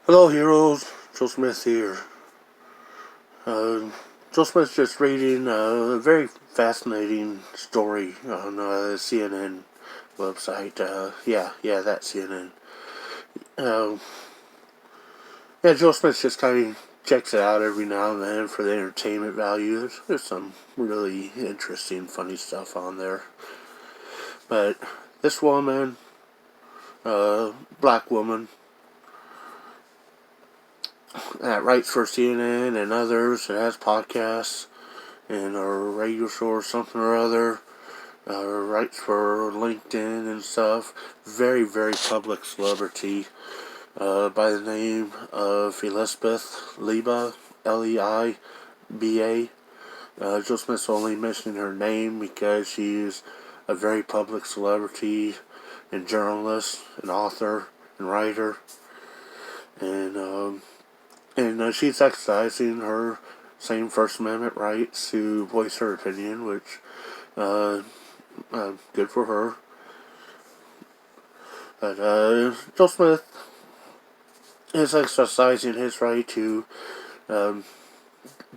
Hello, heroes. Joe Smith here. Uh, Joe Smith's just reading a very fascinating story on CNN website. Yeah, that CNN. Uh, yeah, Joe Smith just kind of checks it out every now and then for the entertainment value. There's some really interesting, funny stuff on there. But this woman, black woman, that writes for CNN and others, that has podcasts and a radio show or something or other, writes for LinkedIn and stuff. Very, very public celebrity by the name of Elizabeth Liba, Leiba. Joe Smith's only mentioning her name because she's a very public celebrity and journalist and author and writer. And she's exercising her same First Amendment rights to voice her opinion, which good for her. But Joe Smith is exercising his right to um,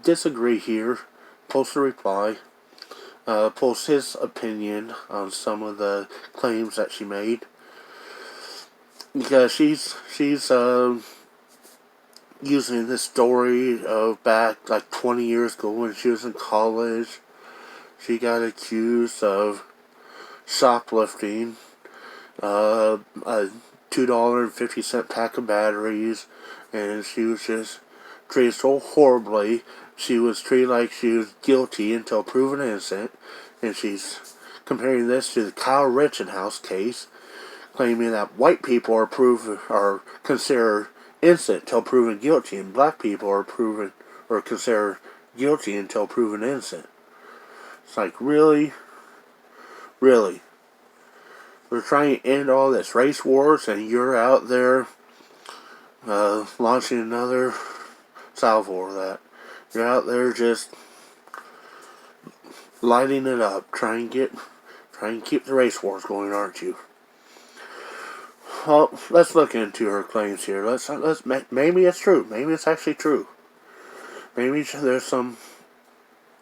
disagree here, post a reply, post his opinion on some of the claims that she made, because she's using this story of back like 20 years ago when she was in college. She got accused of shoplifting a $2.50 pack of batteries, and she was just treated so horribly. She was treated like she was guilty until proven innocent, and she's comparing this to the Kyle Rittenhouse case, claiming that white people are considered innocent until proven guilty, and black people are considered guilty until proven innocent. It's like, really? Really? We're trying to end all this race wars, and you're out there launching another salvo of that. You're out there just lighting it up, trying to keep the race wars going, aren't you? Well, let's look into her claims here. Maybe it's true. Maybe it's actually true. Maybe there's some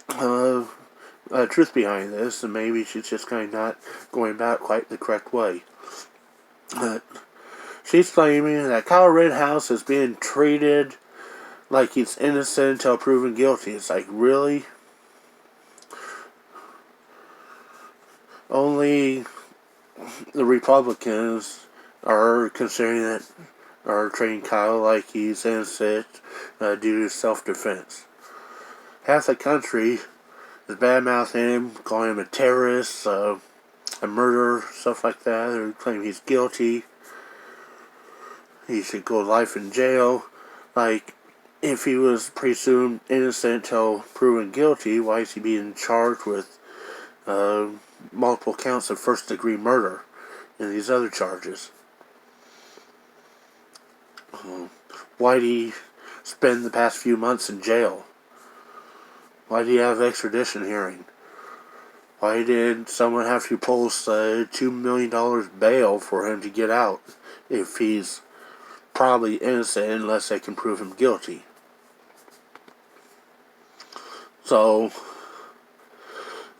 truth behind this, and maybe she's just kind of not going about quite the correct way. But she's claiming that Kyle Rittenhouse is being treated like he's innocent until proven guilty. It's like, really? Only the Republicans are considering that, are treating Kyle like he's innocent due to self-defense. Half the country is bad-mouthing him, calling him a terrorist, a murderer, stuff like that. They're claiming he's guilty. He should go to life in jail. Like, if he was presumed innocent until proven guilty, why is he being charged with multiple counts of first-degree murder and these other charges? Why did he spend the past few months in jail? Why did he have extradition hearing? Why did someone have to post $2 million bail for him to get out if he's probably innocent unless they can prove him guilty? So,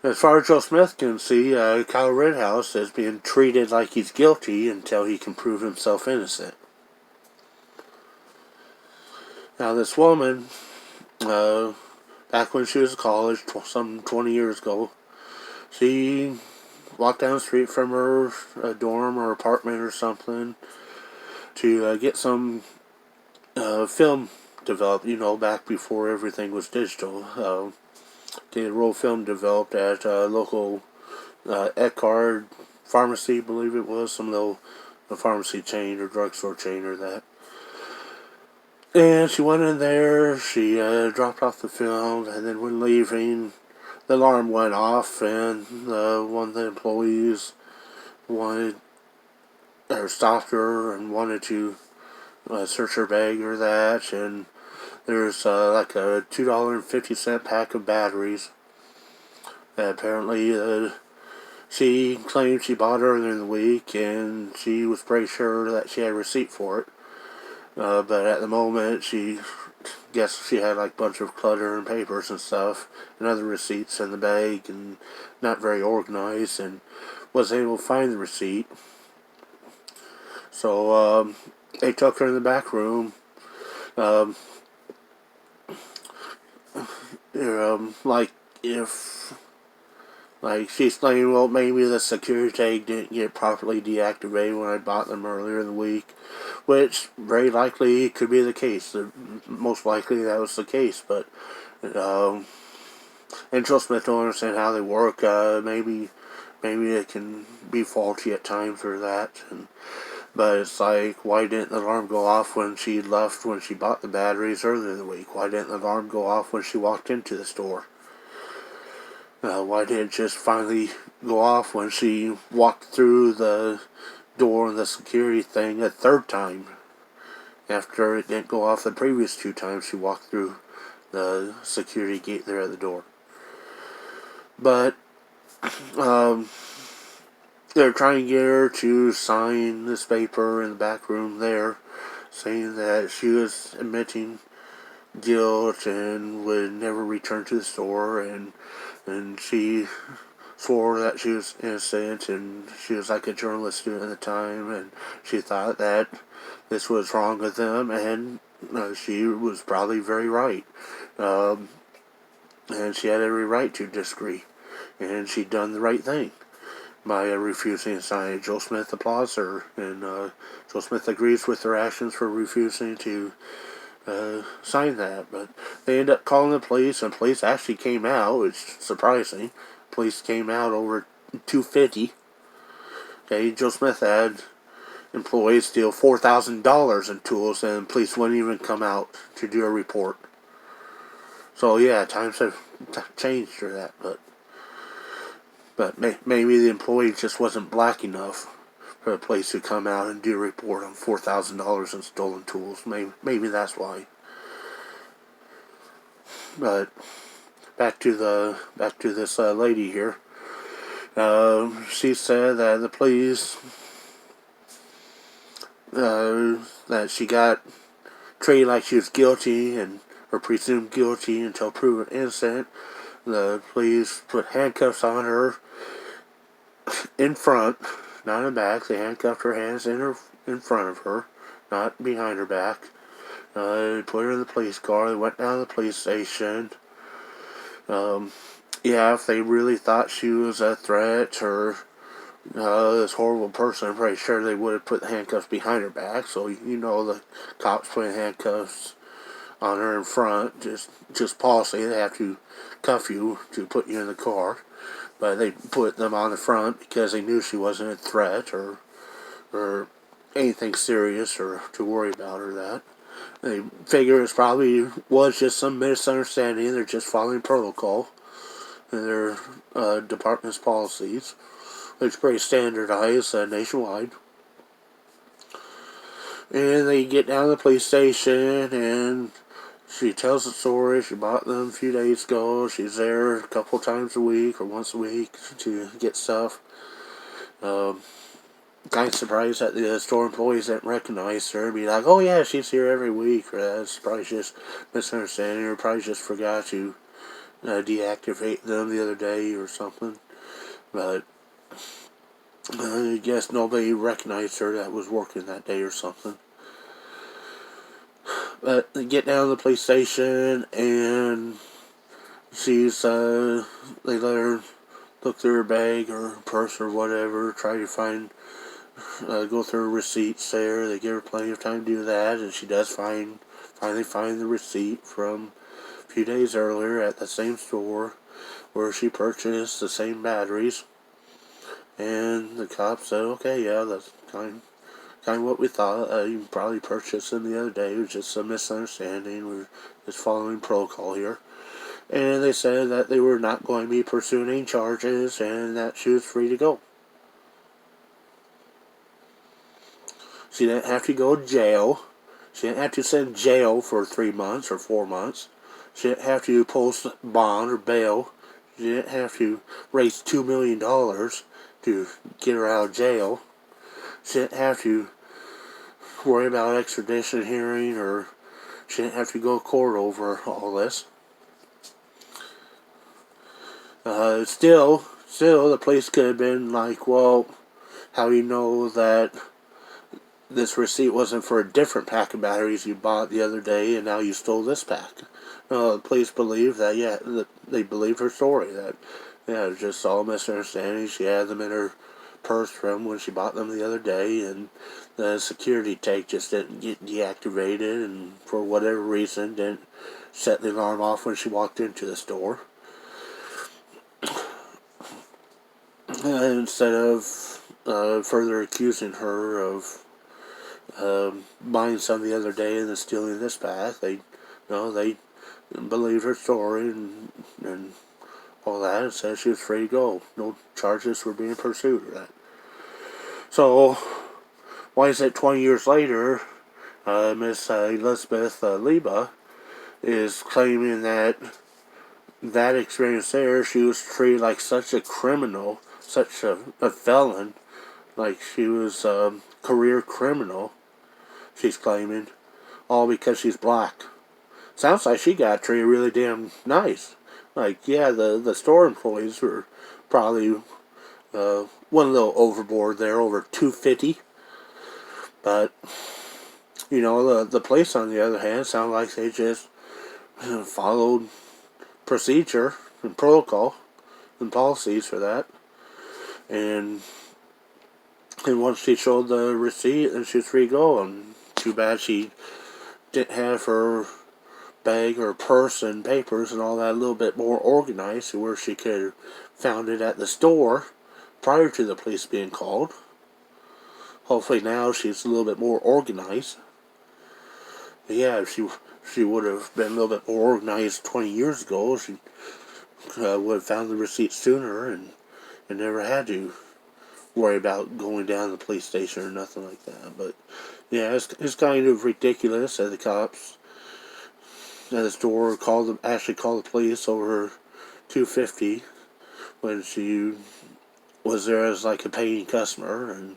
as far as Joe Smith can see, Kyle Rittenhouse is being treated like he's guilty until he can prove himself innocent. Now, this woman, back when she was in college, some 20 years ago, she walked down the street from her dorm or apartment or something to get some film developed, back before everything was digital. Get a roll film developed at a local Eckhart pharmacy, I believe it was, some little pharmacy chain or drugstore chain or that. And she went in there, she dropped off the film, and then when leaving, the alarm went off, and one of the employees stopped her and wanted to search her bag or that, and there's like a $2.50 pack of batteries that apparently she claimed she bought earlier in the week, and she was pretty sure that she had a receipt for it. But at the moment, she had like a bunch of clutter and papers and stuff and other receipts in the bag and not very organized, and was able to find the receipt. So they took her in the back room. Um, like if she's saying, well, maybe the security tag didn't get properly deactivated when I bought them earlier in the week, which very likely could be the case. Most likely that was the case, but and Joe Smith don't understand how they work. Maybe it can be faulty at times or that. But it's like, why didn't the alarm go off when she left, when she bought the batteries earlier in the week? Why didn't the alarm go off when she walked into the store? Why did it just finally go off when she walked through the door and the security thing a third time, after it didn't go off the previous 2 times she walked through the security gate there at the door? But they're trying to get her to sign this paper in the back room there, saying that she was admitting guilt and would never return to the store, and she swore that she was innocent, and she was like a journalist student at the time, and she thought that this was wrong with them, and she was probably very right. And she had every right to disagree, and she'd done the right thing by refusing to sign it. Joe Smith applauds her, and Joe Smith agrees with her actions for refusing to sign that. But they end up calling the police, and police actually came out, which is surprising. Police came out over 250. Okay, Joe Smith had employees steal $4,000 in tools, and police wouldn't even come out to do a report. So yeah, times have changed for that, but maybe the employee just wasn't black enough for the police to come out and do a report on $4,000 in stolen tools. Maybe that's why. But back to this lady here. She said that the police that she got treated like she was guilty or presumed guilty until proven innocent. The police put handcuffs on her in front, not in the back. They handcuffed her hands in front of her, not behind her back. They put her in the police car. They went down to the police station. Yeah, if they really thought she was a threat or this horrible person, I'm pretty sure they would have put the handcuffs behind her back. So the cops putting handcuffs on her in front, just policy. They have to cuff you to put you in the car, but they put them on the front because they knew she wasn't a threat or anything serious or to worry about or that. They figure it probably was just some misunderstanding. They're just following protocol and their department's policies. It's pretty standardized nationwide. And they get down to the police station, and she tells the story. She bought them a few days ago. She's there a couple times a week or once a week to get stuff. Kind of surprised that the store employees didn't recognize her and be like, oh yeah, she's here every week. Or that's probably just misunderstanding, or probably just forgot to deactivate them the other day or something. But I guess nobody recognized her that was working that day or something. But they get down to the police station, and she's, they let her look through her bag or purse or whatever, try to find, go through her receipts there. They give her plenty of time to do that, and she does finally find the receipt from a few days earlier at the same store where she purchased the same batteries. And the cop said, okay, yeah, that's kind of what we thought. You probably purchased them the other day. It was just a misunderstanding. We're just following protocol here. And they said that they were not going to be pursuing any charges and that she was free to go. She didn't have to go to jail. She didn't have to sit in jail for 3 months or 4 months. She didn't have to post bond or bail. She didn't have to raise $2 million to get her out of jail. She didn't have to worry about extradition hearing, or she didn't have to go to court over all this. Still, the police could have been like, well, how do you know that this receipt wasn't for a different pack of batteries you bought the other day and now you stole this pack? The police believe that, yeah, they believe her story, that, yeah, it was just all misunderstanding. She had them in her purse from when she bought them the other day, and the security tank just didn't get deactivated, and for whatever reason didn't set the alarm off when she walked into the store. Instead of further accusing her of buying some the other day and then stealing this pack, they believed her story and all that, and said she was free to go. No charges were being pursued or that. So, why is it 20 years later, Miss Elizabeth Leba is claiming that experience there, she was treated like such a criminal, such a felon, like she was a career criminal, she's claiming, all because she's black. Sounds like she got treated really damn nice. Like, yeah, the store employees were probably one little overboard there, over $250. But, the police, on the other hand, sound like they just followed procedure and protocol and policies for that. And once she showed the receipt, then she was free to go. And too bad she didn't have her bag or purse and papers and all that a little bit more organized, where she could have found it at the store prior to the police being called. Hopefully now she's a little bit more organized. But yeah, if she would have been a little bit more organized 20 years ago, she would have found the receipt sooner and never had to worry about going down to the police station or nothing like that. But yeah, it's kind of ridiculous that the cops at the store actually called the police over $250 when she was there as like a paying customer and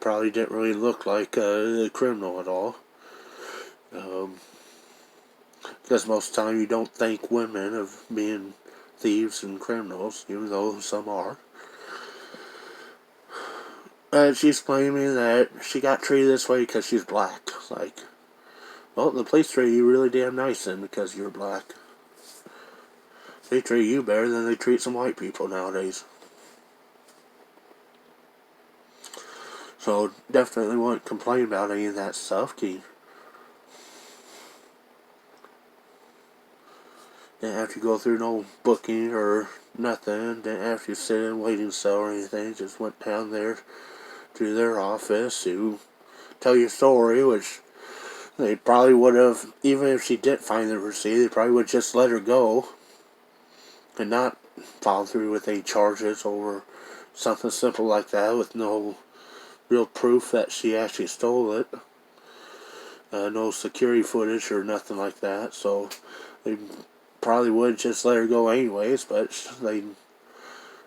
probably didn't really look like a criminal at all. Because most of the time you don't think women of being thieves and criminals, even though some are. She's claiming that she got treated this way because she's black. Like, well, the police treat you really damn nice then because you're black. They treat you better than they treat some white people nowadays. So definitely won't complain about any of that stuff. Didn't have to go through no booking or nothing. Didn't have to sit in waiting cell or anything. Just went down there to their office to tell your story, which they probably would have, even if she didn't find the receipt, they probably would just let her go and not follow through with any charges over something simple like that with no real proof that she actually stole it. No security footage or nothing like that, so they probably would just let her go anyways, but they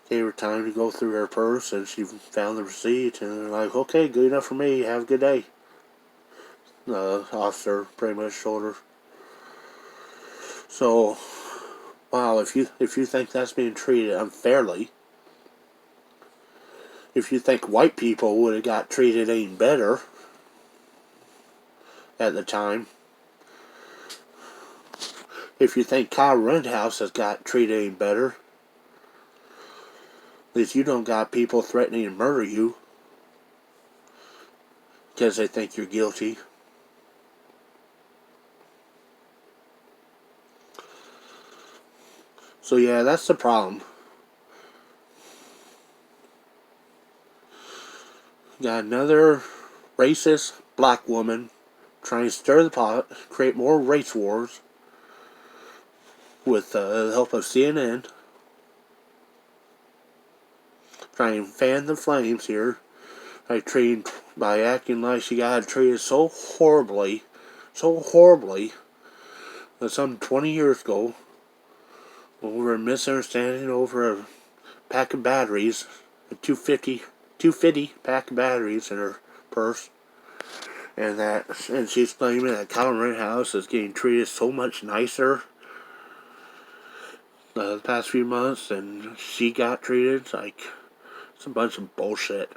gave her time to go through her purse, and she found the receipt, and they're like, okay, good enough for me, have a good day. The officer pretty much told her. So, wow, if you think that's being treated unfairly, if you think white people would have got treated any better at the time, if you think Kyle Rittenhouse has got treated any better, at least you don't got people threatening to murder you because they think you're guilty. So yeah, that's the problem. Got another racist black woman trying to stir the pot, create more race wars with the help of CNN. Trying to fan the flames here by acting like she got treated so horribly that some 20 years ago over a misunderstanding over a pack of batteries, a 250 pack of batteries in her purse, and she's claiming that Kyle Rittenhouse is getting treated so much nicer the past few months than she got treated. It's a bunch of bullshit.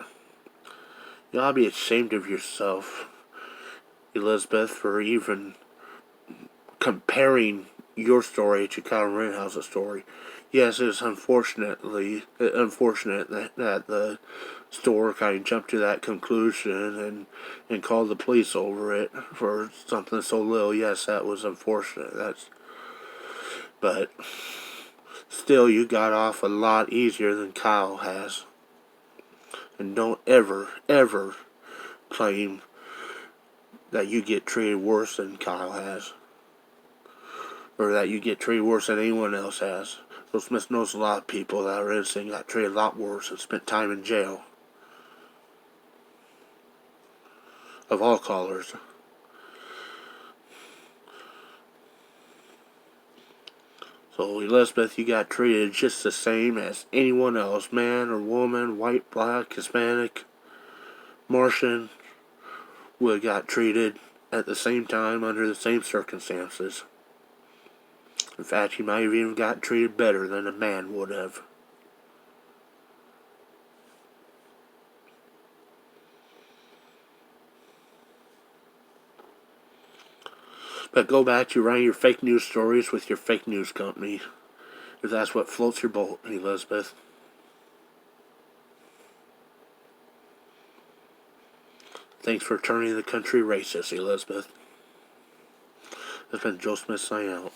You ought to be ashamed of yourself, Elizabeth, for even comparing your story to Kyle Rittenhouse's story. Yes, it's unfortunate that the store kind of jumped to that conclusion and called the police over it for something so little. Yes, that was unfortunate. But still, you got off a lot easier than Kyle has. And don't ever, ever claim that you get treated worse than Kyle has. Or that you get treated worse than anyone else has. Will Smith knows a lot of people that are innocent got treated a lot worse and spent time in jail. Of all colors. So, Elizabeth, you got treated just the same as anyone else. Man or woman, white, black, Hispanic, Martian, would have got treated at the same time under the same circumstances. In fact, you might have even got treated better than a man would have. But go back to writing your fake news stories with your fake news company, if that's what floats your boat, Elizabeth. Thanks for turning the country racist, Elizabeth. This has been Joe Smith signing out.